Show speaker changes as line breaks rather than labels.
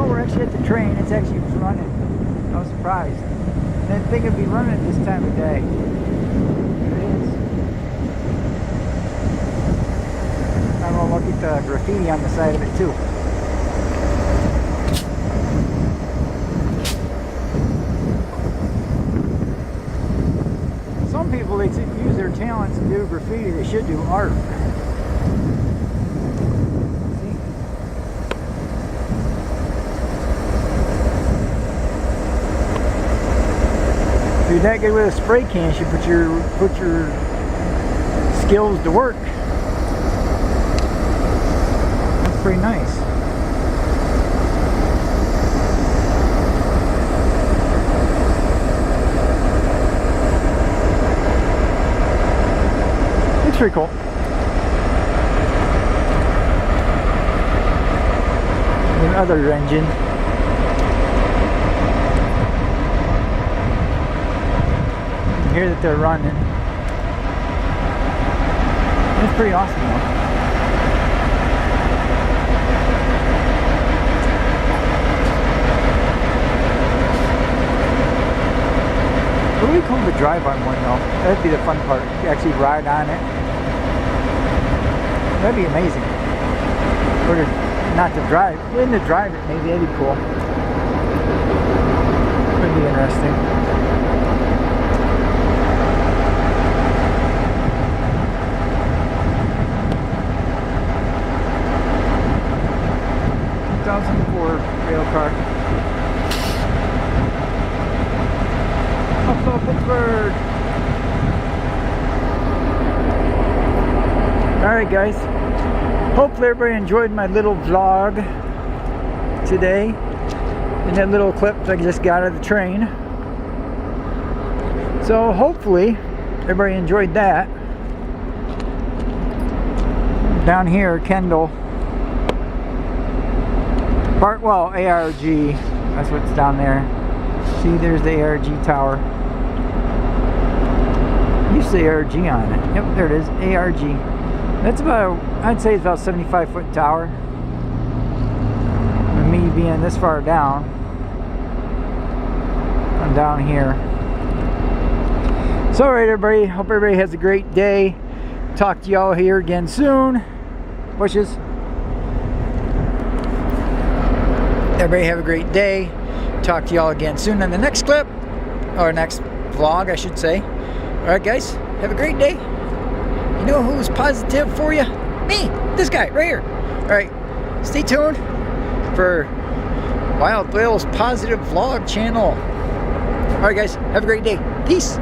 Oh, we're actually at the train. It's actually running. I was surprised. I didn't think it'd be running at this time of day. Here it is. I'm gonna look at the graffiti on the side of it too. Some people, they use their talents to do graffiti. They should do art. If you're that good with a spray can, you should put your skills to work. That's pretty nice. Looks pretty cool. Another engine. Here that they're running. It's pretty awesome though. It would be cool to drive on one though. That'd be the fun part. You actually ride on it. That'd be amazing. Or to, not to drive. When to drive it, maybe that'd be cool. Would be interesting. Rail car. Buffalo, Pittsburgh. Alright guys, hopefully everybody enjoyed my little vlog today and that little clip I just got out of the train. So hopefully everybody enjoyed that. Down here, Kendall. Well, ARG, that's what's down there. See, there's the ARG tower. You say ARG on it. Yep, there it is, ARG. That's about, I'd say it's about 75-foot tower. And me being this far down, I'm down here. So, alright everybody, hope everybody has a great day. Talk to y'all here again soon. Bushes. Everybody have a great day. Talk to y'all again soon on the next clip. Or next vlog, I should say. Alright guys, have a great day. You know who's positive for you? Me! This guy, right here. Alright, stay tuned for Wild Bill's Positive Vlog channel. Alright guys, have a great day. Peace!